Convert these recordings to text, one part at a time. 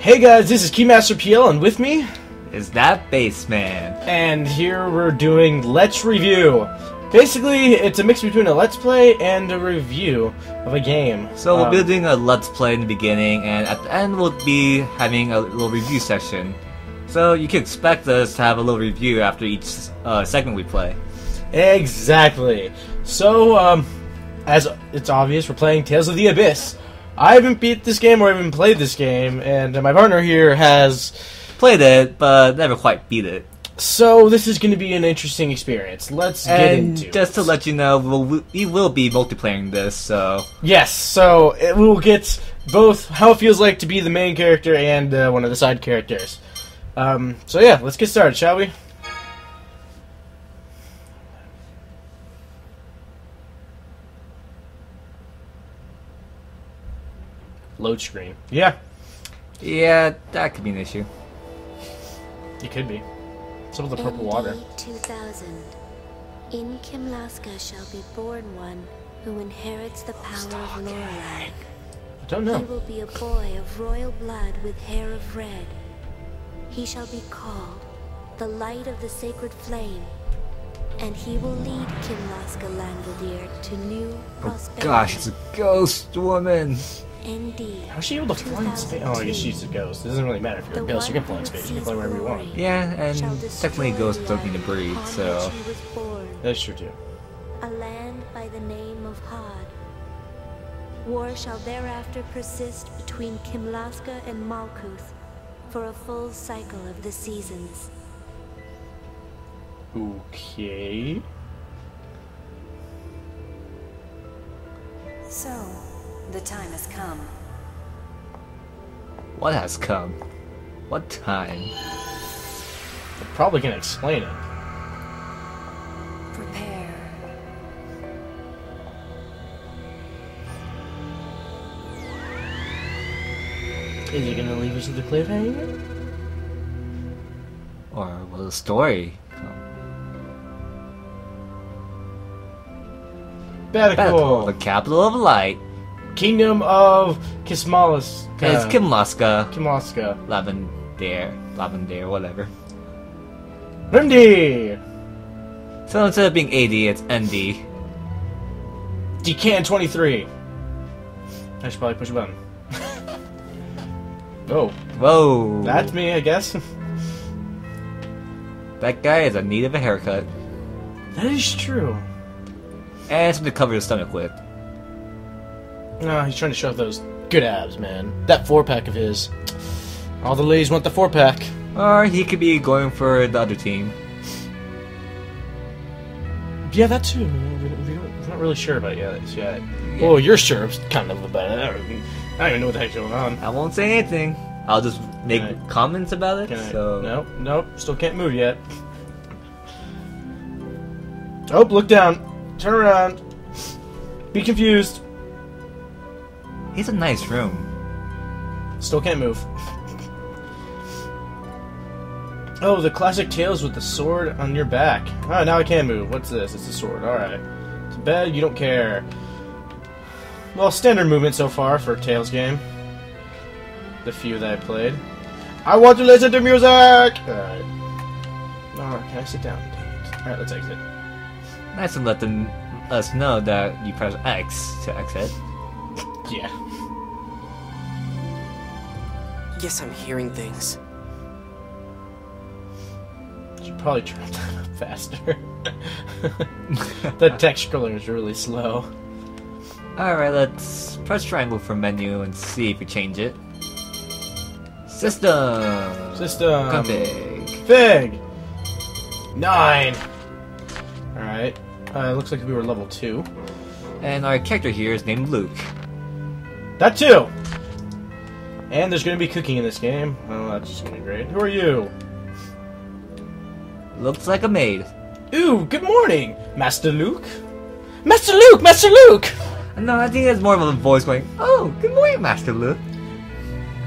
Hey guys, this is KeymasterPL, and with me is that Bassman. And here we're doing Let's Review. Basically, it's a mix between a Let's Play and a review of a game. So we'll be doing a Let's Play in the beginning, and at the end we'll be having a little review section. So you can expect us to have a little review after each segment we play. Exactly. So, as it's obvious, we're playing Tales of the Abyss. I haven't beat this game or even played this game, and my partner here has played it, but never quite beat it. So this is going to be an interesting experience. Let's get into it. Just to let you know, we will be multiplaying this, so... Yes, so we'll get both how it feels like to be the main character and one of the side characters. So yeah, let's get started, shall we? Load screen. Yeah. Yeah, that could be an issue. It could be. Some of the purple water. 2000. In Kimlaska shall be born one who inherits the power of Lorelei. I don't know. He will be a boy of royal blood with hair of red. He shall be called the Light of the Sacred Flame, and he will lead Kimlaska Langolier to new prosperity. Gosh, it's a ghost woman. Indeed. How's she able to fly in space? Oh, I guess she's a ghost. It doesn't really matter if you're a ghost. You can fly in space. You can fly wherever you want. Yeah, and technically ghosts don't need to breathe, so... That's true, too. A land by the name of Hod. War shall thereafter persist between Kimlaska and Malkuth for a full cycle of the seasons. Okay. So, the time has come. What has come? What time? They're probably gonna explain it. Prepare. Is he gonna leave us with a cliffhanger? Or will the story come? Betical, the capital of light. Kingdom of Kismalis. It's Kimlaska. Kimlaska. Lavender, whatever. Rimdi! So instead of being AD, it's ND. Decan 23. I should probably push a button. Oh. Whoa. That's me, I guess. That guy is in need of a haircut. That is true. And something to cover his stomach with. No, he's trying to show off those good abs, man. That 4-pack of his. All the ladies want the 4-pack. Or he could be going for the other team. Yeah, that too. We're not really sure about it yet. Yeah. Well, you're sure kind of about it. I don't even know what the heck's going on. I won't say anything. I'll just make comments about it. So Nope. Still can't move yet. Oh, look down. Turn around. Be confused. He's a nice room. Still can't move. Oh, the classic Tales with the sword on your back. Alright, now I can move. What's this? It's a sword. Alright. It's a bed, you don't care. Well, standard movement so far for a Tales game. The few that I played. I want to listen to music! Alright. Oh, can I sit down? Alright, let's exit. Nice to let us know that you press X to exit. Yeah. Guess I'm hearing things. Should probably turn that up faster. The text scroller is really slow. Alright, let's press triangle for menu and see if we change it. System! Config! Fig! 9! Alright. Looks like we were level 2. And our character here is named Luke. That too! And there's gonna be cooking in this game. Oh, that's just gonna be great. Who are you? Looks like a maid. Ooh, good morning, Master Luke! Master Luke! Master Luke! No, I think it's more of a voice going, oh, good morning, Master Luke.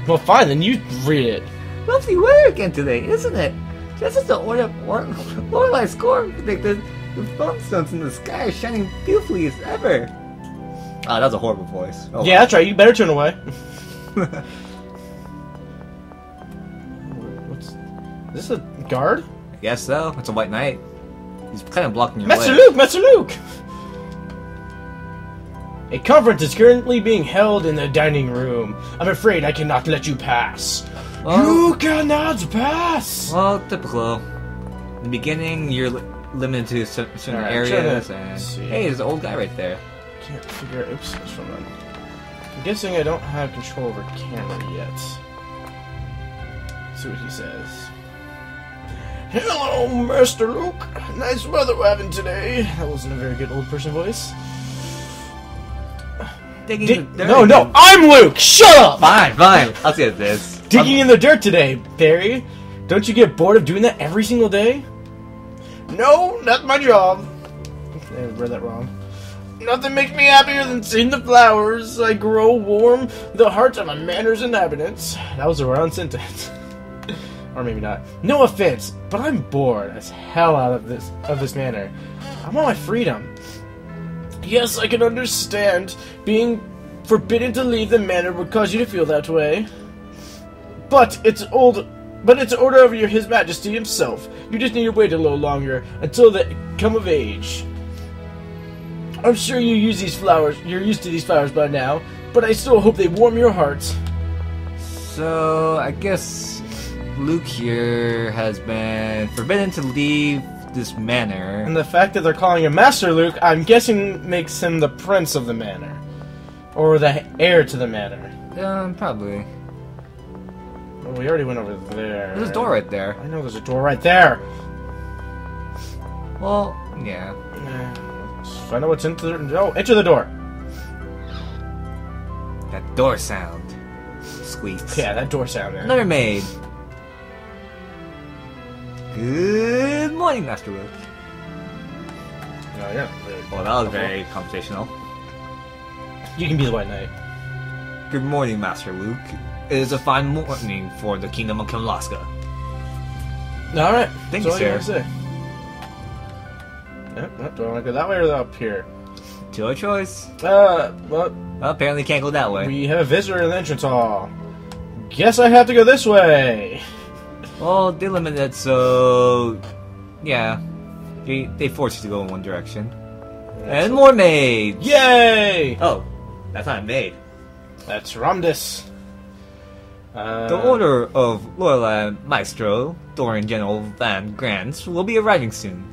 Well, fine, then you read it. Lovely weather again today, isn't it? Just as the Lorelei score predicted, the thumbstones in the sky are shining beautifully as ever. Ah, that was a horrible voice. Oh, yeah, that's right. You better turn away. Is this a guard? I guess so. It's a white knight. He's kind of blocking your Master way. Luke! Master Luke! A conference is currently being held in the dining room. I'm afraid I cannot let you pass. Well, You cannot pass! well, typical. In the beginning, you're limited to certain Alright, areas, try to and see. hey, there's an old guy right there. Can't figure out. Oops, that's from them. I'm guessing I don't have control over camera yet. Let's see what he says. Hello, Master Luke. Nice weather we're having today. That wasn't a very good old person voice. Digging Dig- the dirt no, again. I'm Luke! Shut up! Fine, fine. I'll get this. Digging in the dirt today, Barry. Don't you get bored of doing that every single day? No, not my job. I read that wrong. Nothing makes me happier than seeing the flowers. I grow warm the hearts of a manor's inhabitants. That was a wrong sentence. Or maybe not. No offense, but I'm bored as hell out of this manor. I want my freedom. Yes, I can understand being forbidden to leave the manor would cause you to feel that way. But it's order of His Majesty himself. You just need to wait a little longer until they come of age. I'm sure you're used to these flowers by now, but I still hope they warm your hearts. So, I guess Luke here has been forbidden to leave this manor. And the fact that they're calling him Master Luke, I'm guessing makes him the prince of the manor. Or the heir to the manor. Probably. Well, we already went over there. There's a door right there. I know there's a door right there. Well, yeah. Let's find out what's into the... Oh, enter the door. That door sound. Squeaks. Yeah, that door sound there. Another maid. Good morning, Master Luke. No, you're not really... Well, that was very conversational. You can be the White Knight. Good morning, Master Luke. It is a fine morning for the Kingdom of Kimlaska. Alright. Thank that's you, all sir. gotta say. Yep, do I want to go that way or up here? To your choice. Well, Well, apparently can't go that way. we have a visitor in the entrance hall. Guess I have to go this way. Well, they limited it, so... Yeah. They force you to go in one direction. And more maids! Yay! Oh, that's not a maid. That's Ramdis. The Order of Lorelei Maestro, Dorian General Van Grants, will be arriving soon.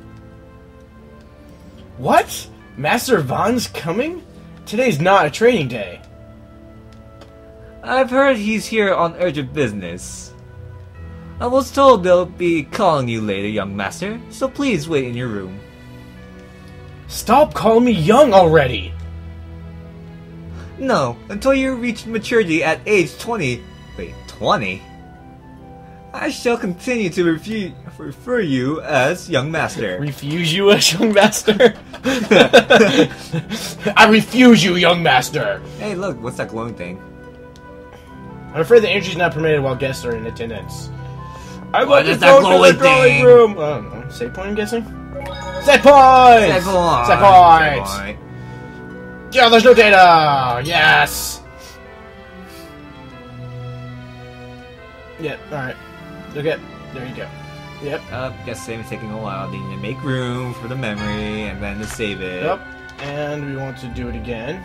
What? Master Vaughn's coming? Today's not a training day. I've heard he's here on urgent business. I was told they'll be calling you later, young master, so please wait in your room. Stop calling me young already! No, until you reach maturity at age 20. Wait, 20? I shall continue to refer you as young master. Refuse you as young master? I refuse you, young master! Hey, look, what's that glowing thing? I'm afraid the entry is not permitted while guests are in attendance. I What want to is that go to glowing the drawing thing? room! I don't know. Save point, I'm guessing? Set point! Set point! Set point! Yeah, there's no data! Yes! Yep, alright. Okay, there you go. Yep. Guess saving is taking a while. They need to make room for the memory and then to save it. Yep. And we want to do it again.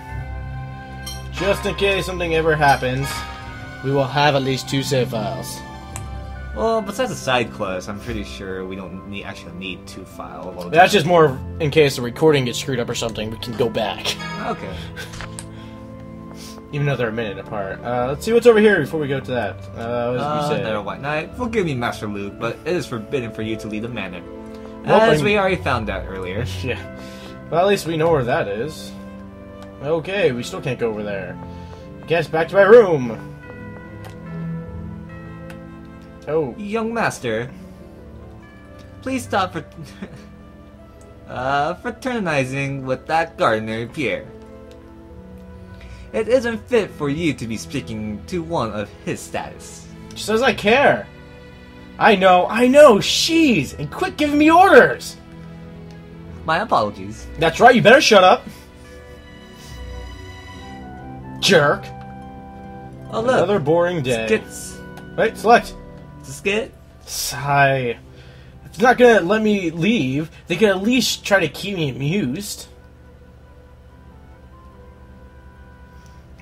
Just in case something ever happens, we will have at least 2 save files. Well, besides the side quest, I'm pretty sure we don't actually need 2 files. That's just more in case the recording gets screwed up or something, we can go back. Okay. Even though they're a minute apart. Let's see what's over here before we go to that. As we said. Another White Knight. Forgive me, Master Luke, but it is forbidden for you to leave the manor. Well, As I'm- we already found out earlier. Yeah. Well, at least we know where that is. Okay, we still can't go over there. Guess back to my room. Oh. Young Master, please stop fraternizing with that gardener, Pierre. It isn't fit for you to be speaking to one of his status. She says I care. I know, she's, and quit giving me orders. My apologies. That's right, you better shut up. Jerk. Oh look, Another boring day. skits. Wait, select. It's a skit. Sigh. If it's not gonna let me leave, they could at least try to keep me amused.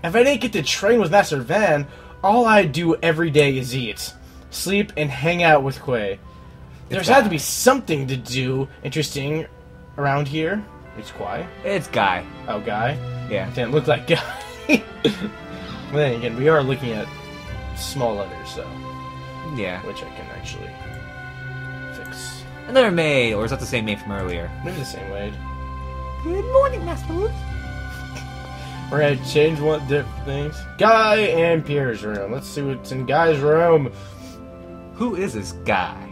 If I didn't get to train with Master Van, all I do every day is eat, sleep, and hang out with Quay. There's had to be something to do interesting around here. It's Quay. It's Guy. Oh, Guy? Yeah. Didn't look like Guy. But then again, we are looking at small letters, so... Yeah. Which I can actually fix. Another maid, or is that the same maid from earlier? Maybe the same way. Good morning, Master Luke. We're gonna change one different things. Guy and Pierre's room. Let's see what's in Guy's room. Who is this guy?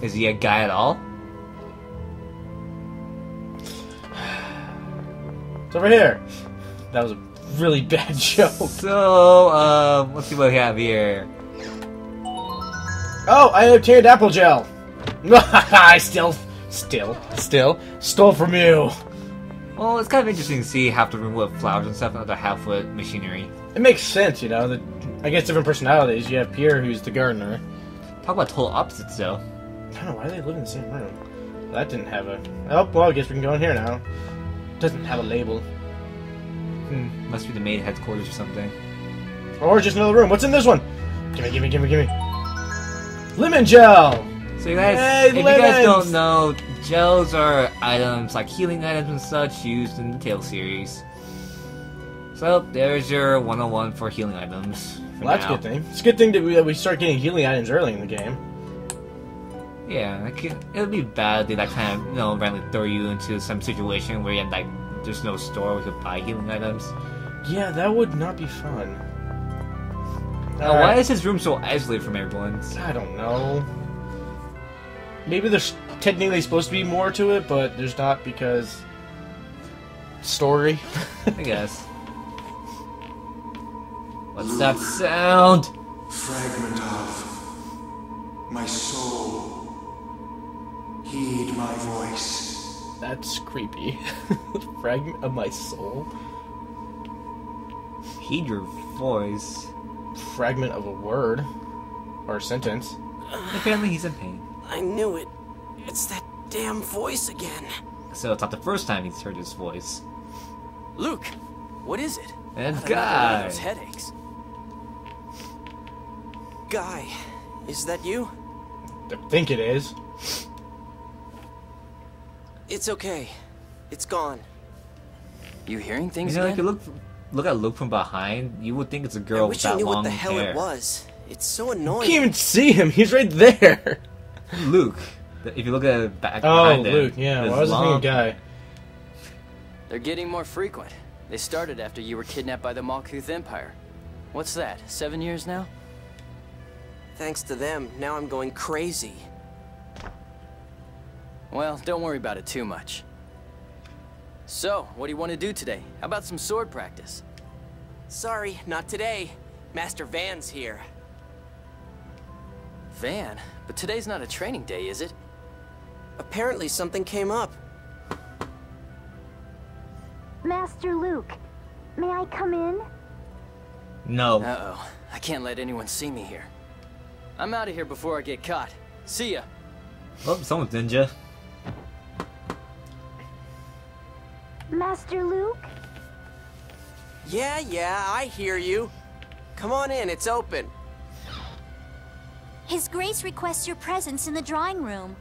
Is he a guy at all? It's over here. That was a really bad joke. So, let's see what we have here. Oh, I obtained apple gel. I still stole from you. Well, it's kind of interesting to see half the room with flowers and stuff, and the other half with machinery. It makes sense, you know. I guess different personalities. You have Pierre, who's the gardener. Talk about total opposites, though. I don't know why they live in the same room. That didn't have a. Oh, well, I guess we can go in here now. Doesn't have a label. Must be the maid headquarters or something. Or just another room. What's in this one? Gimme. Lemon gel. So you guys, Hey, if you guys don't know, gels are items like healing items and such used in the Tale series. So there's your 101 for healing items. Well, that's a good thing. It's a good thing that we start getting healing items early in the game. Yeah, it would be bad if they like kind of randomly throw you into some situation where you have, like there's no store where you could buy healing items. Yeah, that would not be fun. Now, why is his room so isolated from everyone's? I don't know. Maybe there's technically supposed to be more to it, but there's not because... story? I guess. What's that sound? Fragment of my soul. Heed my voice. That's creepy. Fragment of my soul? Heed your voice. Fragment of a word. Or a sentence. Apparently he's in pain. I knew it. It's that damn voice again. So it's not the first time he's heard his voice. Luke, what is it? And Not another one of Guy. those headaches. Guy, is that you? I think it is. It's okay. It's gone. You hearing things You know, if again? you look at Luke from behind, you would think it's a I girl with wish I that knew long what the hell hair. it was. It's so You annoying. can't even see him. He's right there. Luke. If you look at the back Oh, behind him, Luke. Yeah, this why was I thinking long- Guy? They're getting more frequent. They started after you were kidnapped by the Malkuth Empire. What's that, 7 years now? Thanks to them, now I'm going crazy. Well, don't worry about it too much. So, what do you want to do today? How about some sword practice? Sorry, not today. Master Van's here. Van? But today's not a training day, is it? Apparently something came up. Master Luke, may I come in? No. Uh-oh. I can't let anyone see me here. I'm out of here before I get caught. See ya. Oh, someone's ninja. Master Luke? Yeah, I hear you. Come on in, it's open. His Grace requests your presence in the drawing room.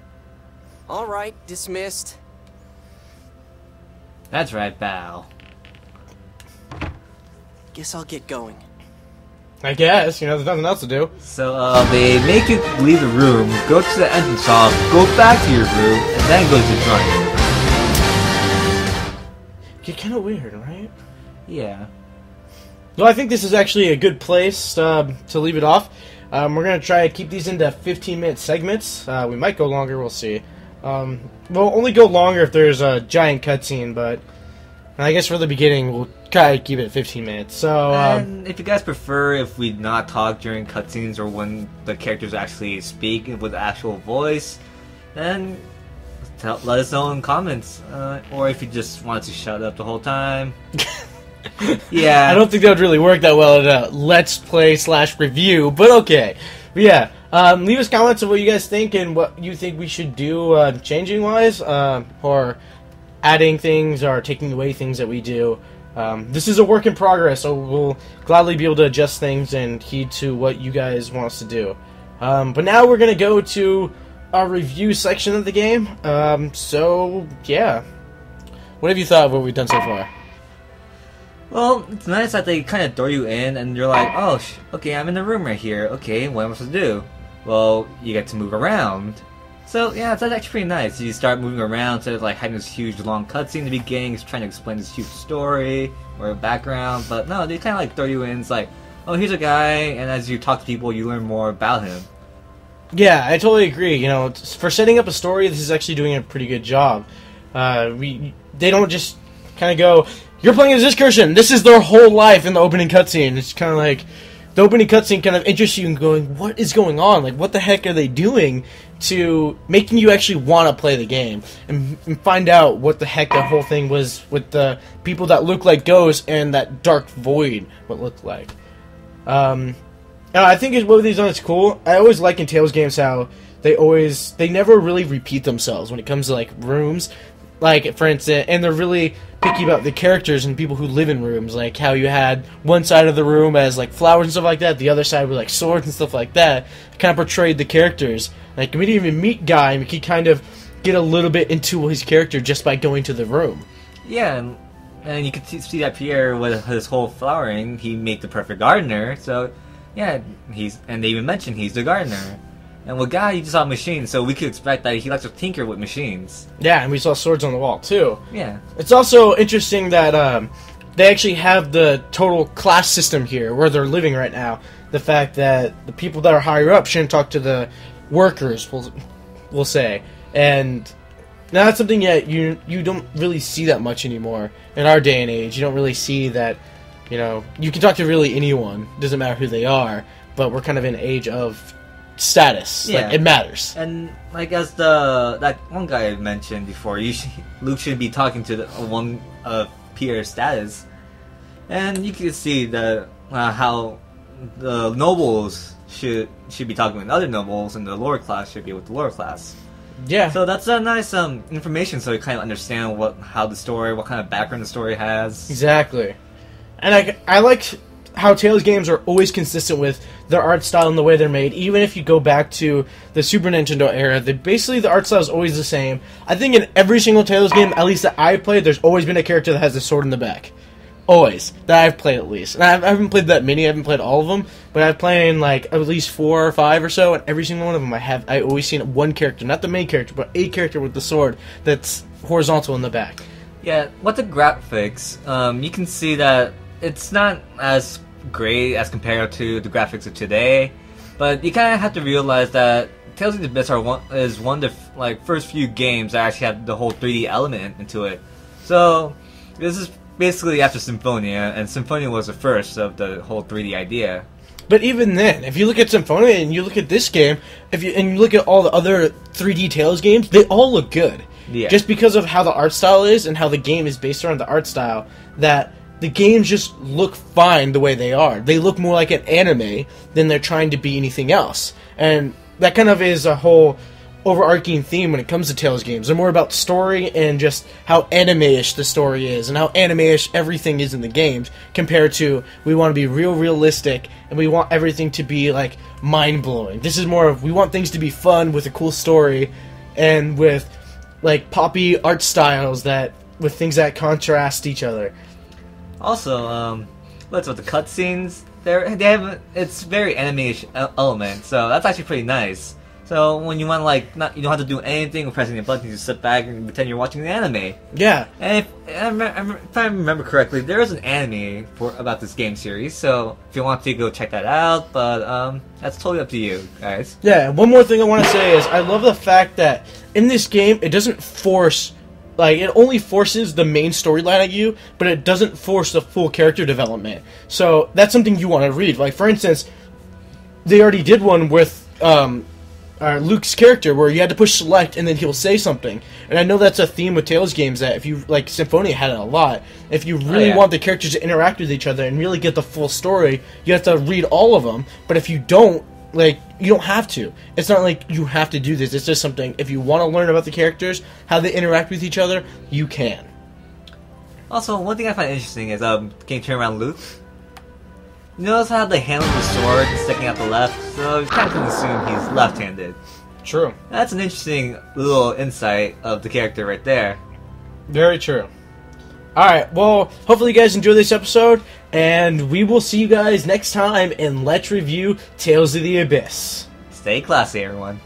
All right, dismissed. That's right, Val. Guess I'll get going. I guess. You know, there's nothing else to do. So, they make you leave the room, go to the entrance hall, go back to your room, and then go to the drawing room. Get kind of weird, right? Yeah. Well, I think this is actually a good place to leave it off. We're going to try to keep these into 15-minute segments. We might go longer, we'll see. We'll only go longer if there's a giant cutscene, but I guess for the beginning, we'll try to keep it at 15 minutes. So, And if you guys prefer if we not talk during cutscenes or when the characters actually speak with the actual voice, then let us know in comments. Or if you just wanted to shut up the whole time. Yeah. I don't think that would really work that well at a Let's Play / review, but okay. But yeah, Leave us comments of what you guys think and what you think we should do changing wise, or adding things or taking away things that we do. This is a work in progress, so we'll gladly be able to adjust things and heed to what you guys want us to do. But now we're going to go to our review section of the game. So, yeah. What have you thought of what we've done so far? Well, it's nice that they kind of throw you in and you're like, oh, okay, I'm in the room right here. Okay, what am I supposed to do? Well, you get to move around. So, yeah, it's actually pretty nice. You start moving around instead of like having this huge long cutscene in the beginning, trying to explain this huge story or background. But no, they kind of like throw you in. It's like, oh, here's a guy, and as you talk to people, you learn more about him. Yeah, I totally agree. You know, for setting up a story, this is actually doing a pretty good job. They don't just kind of go, you're playing as this person, this is their whole life in the opening cutscene. It's kind of like, the opening cutscene kind of interests you in going, what is going on? Like, what the heck are they doing to making you actually want to play the game and find out what the heck the whole thing was with the people that look like ghosts and that dark void, what looked like. I think what they've done is cool. I always like in Tales games how they never really repeat themselves when it comes to like rooms. Like, for instance, and they're really picky about the characters and people who live in rooms, like how you had one side of the room as like flowers and stuff like that, the other side with like swords and stuff like that. Kind of portrayed the characters. Like, we didn't even meet Guy, and we could kind of get a little bit into his character just by going to the room. Yeah, and you could see that Pierre, with his whole flowering, he made the perfect gardener. So, yeah, and they even mentioned he's the gardener. And with Guy, you just saw a machine, so we could expect that he likes to tinker with machines. Yeah, and we saw swords on the wall, too. Yeah. It's also interesting that they actually have the total class system here, where they're living right now. The fact that the people that are higher up shouldn't talk to the workers, we'll say. And now that's something that you don't really see that much anymore. In our day and age, you don't really see that, you know, you can talk to really anyone. Doesn't matter who they are, but we're kind of in an age of status. Yeah. Like, it matters. And like as that one guy mentioned before, Luke should be talking to the one of Pierre's status, and you can see the how the nobles should be talking with other nobles, and the lower class should be with the lower class. Yeah. So that's a nice information, so you kind of understand what kind of background the story has. Exactly. And I like how Tales games are always consistent with their art style and the way they're made. Even if you go back to the Super Nintendo era, basically the art style is always the same. I think in every single Tales game, at least that I've played, there's always been a character that has a sword in the back. Always. That I've played, at least. And I haven't played that many, I haven't played all of them, but I've played like at least 4 or 5 or so, and every single one of them I always seen one character, not the main character, but a character with the sword that's horizontal in the back. Yeah, with the graphics, you can see that it's not as great as compared to the graphics of today, but you kind of have to realize that Tales of the Abyss is one of the first few games that actually have the whole 3D element into it. So this is basically after Symphonia, and Symphonia was the first of the whole 3D idea. But even then, if you look at Symphonia and you look at this game, and you look at all the other 3D Tales games, they all look good. Yeah. Just because of how the art style is and how the game is based around the art style, that the games just look fine the way they are. They look more like an anime than they're trying to be anything else. And that kind of is a whole overarching theme when it comes to Tales games. They're more about story and just how anime-ish the story is and how anime-ish everything is in the games, compared to we want to be realistic and we want everything to be like mind-blowing. This is more of we want things to be fun with a cool story and with like poppy art styles that with things that contrast each other. Also, what's with the cutscenes? It's very anime-ish element, so that's actually pretty nice. So when you want to you don't have to do anything with pressing the button, you just sit back and pretend you're watching the anime. Yeah. And if I remember correctly, there is an anime about this game series, so if you want to go check that out, but that's totally up to you guys. Yeah, one more thing I want to say is I love the fact that in this game it doesn't force, it only forces the main storyline at you, but it doesn't force the full character development. So that's something you want to read. Like, for instance, they already did one with Luke's character where you had to push select and then he'll say something. And I know that's a theme with Tales games that if you, like Symphonia had it a lot, if you really want the characters to interact with each other and really get the full story, you have to read all of them. But if you don't, Like, you don't have to. It's not like you have to do this. It's just something, if you want to learn about the characters, how they interact with each other, you can. Also, one thing I find interesting is, can you turn around Luke? You notice how the handle of the sword is sticking out the left, so you kind of can assume he's left-handed. True. That's an interesting little insight of the character right there. Very true. Alright, well, hopefully you guys enjoyed this episode, and we will see you guys next time in Let's Review Tales of the Abyss. Stay classy, everyone.